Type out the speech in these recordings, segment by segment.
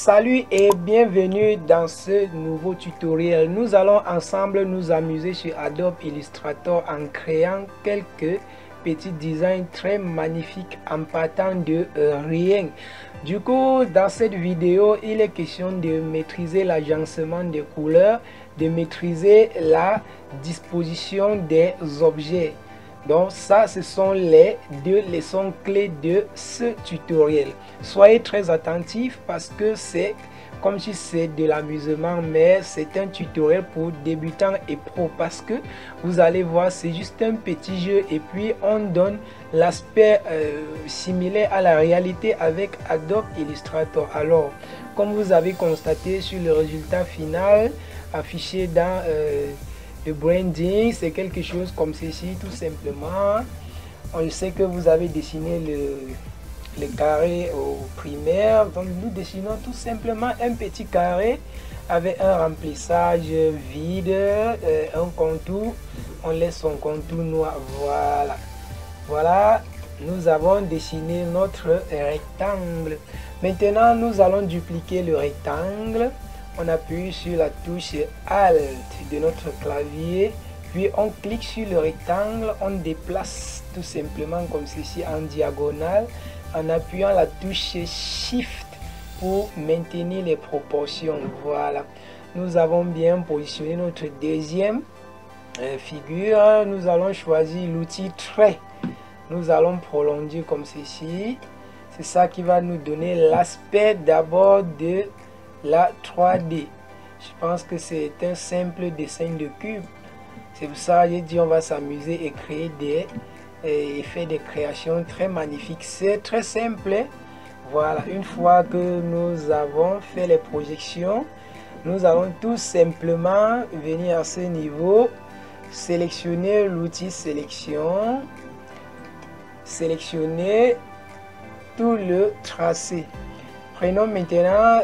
Salut et bienvenue dans ce nouveau tutoriel. Nous allons ensemble nous amuser sur Adobe Illustrator en créant quelques petits designs très magnifiques en partant de rien. Du coup, dans cette vidéo, il est question de maîtriser l'agencement des couleurs, de maîtriser la disposition des objets. Donc ça, ce sont les deux leçons clés de ce tutoriel. Soyez très attentifs parce que c'est comme si c'est de l'amusement, mais c'est un tutoriel pour débutants et pros parce que vous allez voir, c'est juste un petit jeu et puis on donne l'aspect similaire à la réalité avec Adobe Illustrator. Alors, comme vous avez constaté sur le résultat final affiché dans le branding, c'est quelque chose comme ceci, tout simplement. On sait que vous avez dessiné le carré au primaire, donc nous dessinons tout simplement un petit carré avec un remplissage vide, un contour, on laisse son contour noir, voilà, nous avons dessiné notre rectangle. Maintenant nous allons dupliquer le rectangle. On appuie sur la touche Alt de notre clavier, puis on clique sur le rectangle, on déplace tout simplement comme ceci en diagonale en appuyant la touche Shift pour maintenir les proportions. Voilà, nous avons bien positionné notre deuxième figure. Nous allons choisir l'outil trait. Nous allons prolonger comme ceci. C'est ça qui va nous donner l'aspect d'abord de la 3D. Je pense que c'est un simple dessin de cube. C'est pour ça que j'ai dit on va s'amuser et créer des effets de création très magnifiques. C'est très simple. Voilà, une fois que nous avons fait les projections, nous allons tout simplement venir à ce niveau, sélectionner l'outil sélection, sélectionner tout le tracé. Prenons maintenant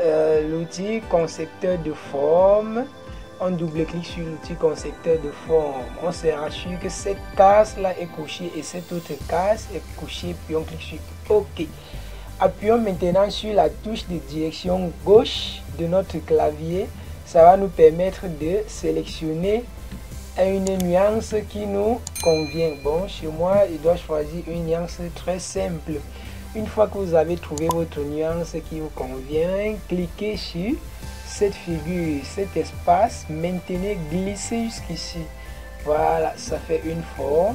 l'outil concepteur de forme. On double-clique sur l'outil concepteur de forme. On se rassure que cette case-là est cochée et cette autre case est cochée. Puis on clique sur OK. Appuyons maintenant sur la touche de direction gauche de notre clavier. Ça va nous permettre de sélectionner une nuance qui nous convient. Bon, chez moi, je dois choisir une nuance très simple. Une fois que vous avez trouvé votre nuance qui vous convient, cliquez sur cette figure, cet espace, maintenez, glissez jusqu'ici. Voilà, ça fait une forme.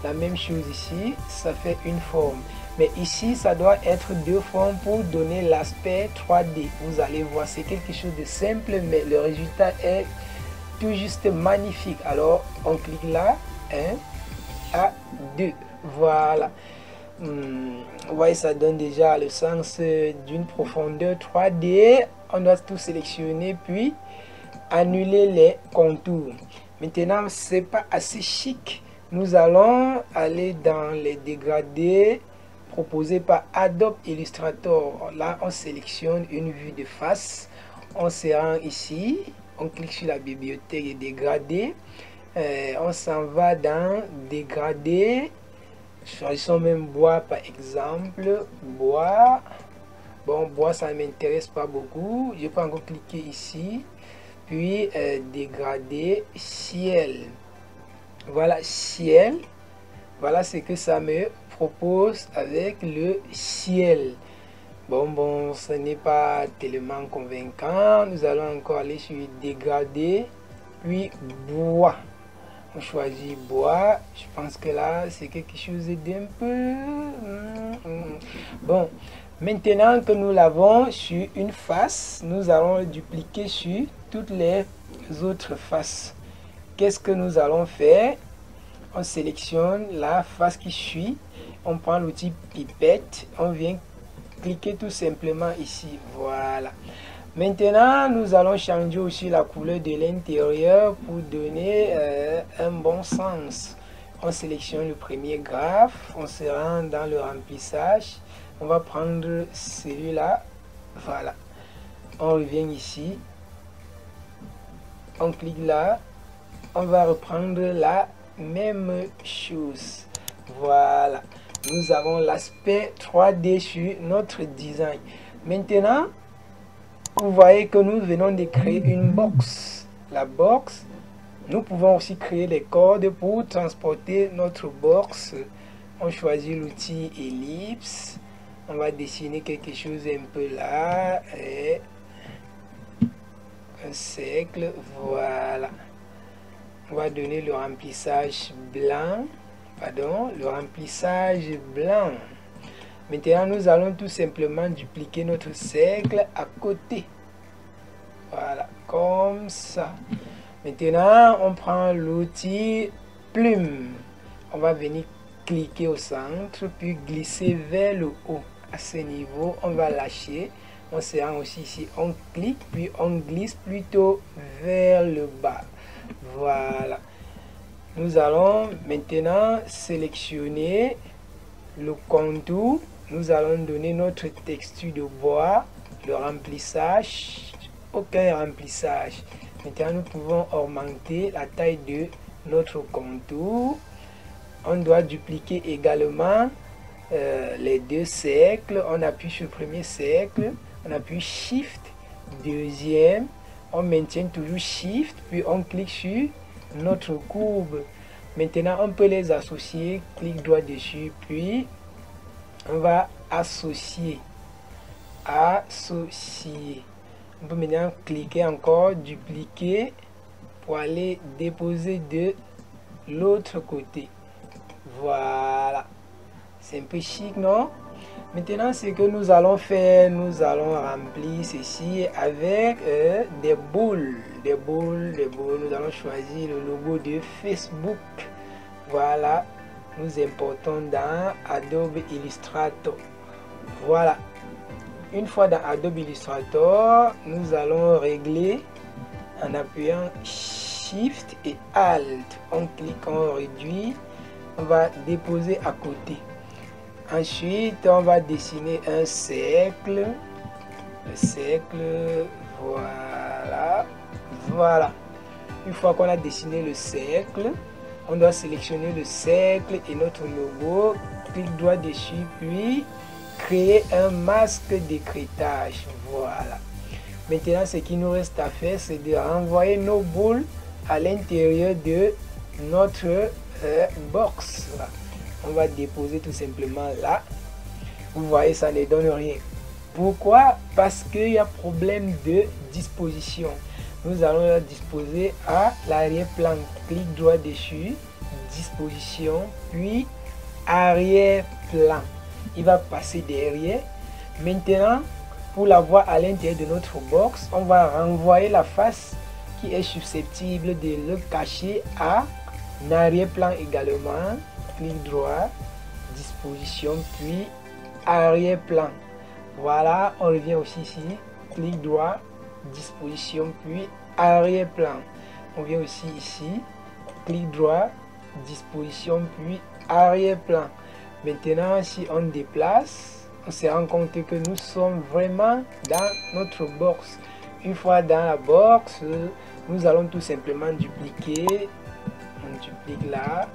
La même chose ici, ça fait une forme. Mais ici, ça doit être deux formes pour donner l'aspect 3D. Vous allez voir, c'est quelque chose de simple, mais le résultat est tout juste magnifique. Alors, on clique là, 1 à 2. Voilà. Vous voyez, ça donne déjà le sens d'une profondeur 3D. On doit tout sélectionner puis annuler les contours. Maintenant, c'est pas assez chic. Nous allons aller dans les dégradés proposés par Adobe Illustrator. Là, on sélectionne une vue de face. On se rend ici. On clique sur la bibliothèque des dégradés. On s'en va dans dégradés. Choisissons même bois par exemple. Bois. Bon, bois, ça ne m'intéresse pas beaucoup. Je peux encore cliquer ici. Puis dégrader ciel. Voilà, ciel. Voilà ce que ça me propose avec le ciel. Bon, ce n'est pas tellement convaincant. Nous allons encore aller sur dégrader. Puis bois. On choisit bois. Je pense que là, c'est quelque chose d'un peu... Bon, maintenant que nous l'avons sur une face, nous allons le dupliquer sur toutes les autres faces. Qu'est-ce que nous allons faire? On sélectionne la face qui suit. On prend l'outil pipette. On vient cliquer tout simplement ici. Voilà. Maintenant, nous allons changer aussi la couleur de l'intérieur pour donner un bon sens. On sélectionne le premier graphe, on se rend dans le remplissage. On va prendre celui-là. Voilà. On revient ici. On clique là. On va reprendre la même chose. Voilà. Nous avons l'aspect 3D sur notre design. Maintenant, vous voyez que nous venons de créer une box. La box, nous pouvons aussi créer les cordes pour transporter notre box. On choisit l'outil ellipse. On va dessiner quelque chose un peu là. Et un cercle, voilà. On va donner le remplissage blanc. Pardon, le remplissage blanc. Maintenant, nous allons tout simplement dupliquer notre cercle à côté. Voilà, comme ça. Maintenant, on prend l'outil plume. On va venir cliquer au centre, puis glisser vers le haut. À ce niveau, on va lâcher. On se rend aussi ici, on clique, puis on glisse plutôt vers le bas. Voilà. Nous allons maintenant sélectionner le contour. Nous allons donner notre texture de bois, le remplissage, aucun remplissage. Maintenant, nous pouvons augmenter la taille de notre contour. On doit dupliquer également les deux cercles. On appuie sur le premier cercle, on appuie Shift, deuxième, on maintient toujours Shift, puis on clique sur notre courbe. Maintenant, on peut les associer, clic droit dessus, puis on va associer. On peut maintenant cliquer encore, dupliquer pour aller déposer de l'autre côté. Voilà. C'est un peu chic, non? Maintenant, ce que nous allons faire, nous allons remplir ceci avec des boules. Nous allons choisir le logo de Facebook. Voilà. Nous importons dans Adobe Illustrator. Voilà. Une fois dans Adobe Illustrator, nous allons régler en appuyant Shift et Alt. On clique, on réduit. On va déposer à côté. Ensuite, on va dessiner un cercle. Le cercle, voilà. Voilà. Une fois qu'on a dessiné le cercle, on doit sélectionner le cercle et notre logo. Clic droit dessus, puis créer un masque d'écrêtage. Voilà. Maintenant, ce qui nous reste à faire, c'est de renvoyer nos boules à l'intérieur de notre box. Voilà. On va déposer tout simplement là. Vous voyez, ça ne donne rien. Pourquoi? Parce qu'il y a problème de disposition. Nous allons la disposer à l'arrière-plan. Clic droit dessus, disposition, puis arrière-plan. Il va passer derrière. Maintenant, pour l'avoir à l'intérieur de notre box, on va renvoyer la face qui est susceptible de le cacher à arrière-plan également. Clic droit, disposition, puis arrière-plan. Voilà, on revient aussi ici. Clic droit, disposition, puis arrière-plan. On vient aussi ici. Clic droit, disposition, puis arrière-plan. Maintenant, si on déplace, on se rend compte que nous sommes vraiment dans notre box. Une fois dans la box, nous allons tout simplement dupliquer. On duplique là.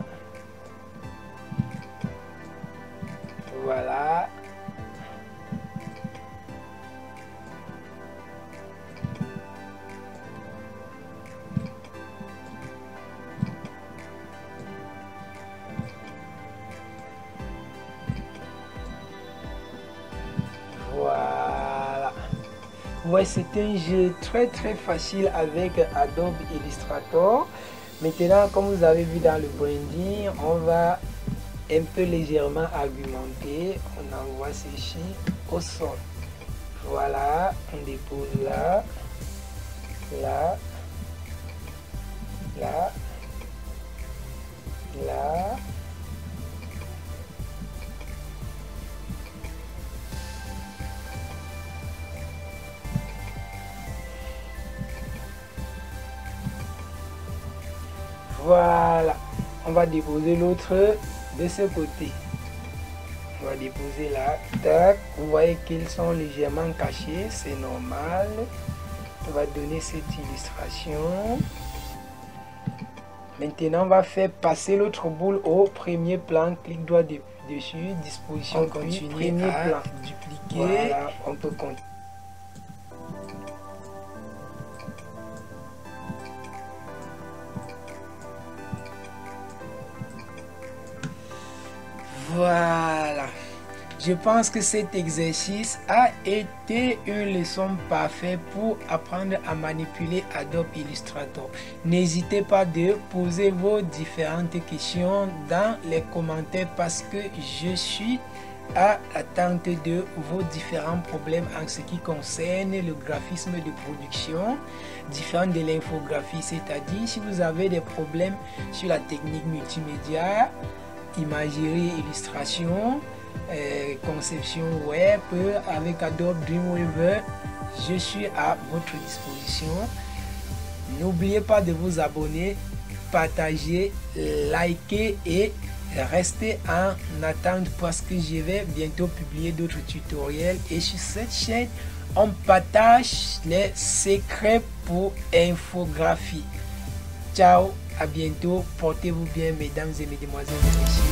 Voilà. Voilà. Ouais, c'est un jeu très facile avec Adobe Illustrator. Maintenant, comme vous avez vu dans le branding, on va un peu légèrement argumenté, on envoie ceci au sol. Voilà, on dépose là, là, là, là. Voilà, on va déposer l'autre de ce côté. On va déposer là, tac. Vous voyez qu'ils sont légèrement cachés, c'est normal. On va donner cette illustration. Maintenant, on va faire passer l'autre boule au premier plan. Clic droit dessus, disposition continue, premier plan. Dupliquer. Voilà, on peut continuer. Voilà. Je pense que cet exercice a été une leçon parfaite pour apprendre à manipuler Adobe Illustrator. N'hésitez pas de poser vos différentes questions dans les commentaires parce que je suis à l'attente de vos différents problèmes en ce qui concerne le graphisme de production, différent de l'infographie, c'est-à-dire si vous avez des problèmes sur la technique multimédia, imagerie, illustration, conception web avec Adobe Dreamweaver, je suis à votre disposition. N'oubliez pas de vous abonner, partager, liker et restez en attente parce que je vais bientôt publier d'autres tutoriels et sur cette chaîne on partage les secrets pour infographie. Ciao, à bientôt, portez-vous bien mesdames et mesdemoiselles et messieurs.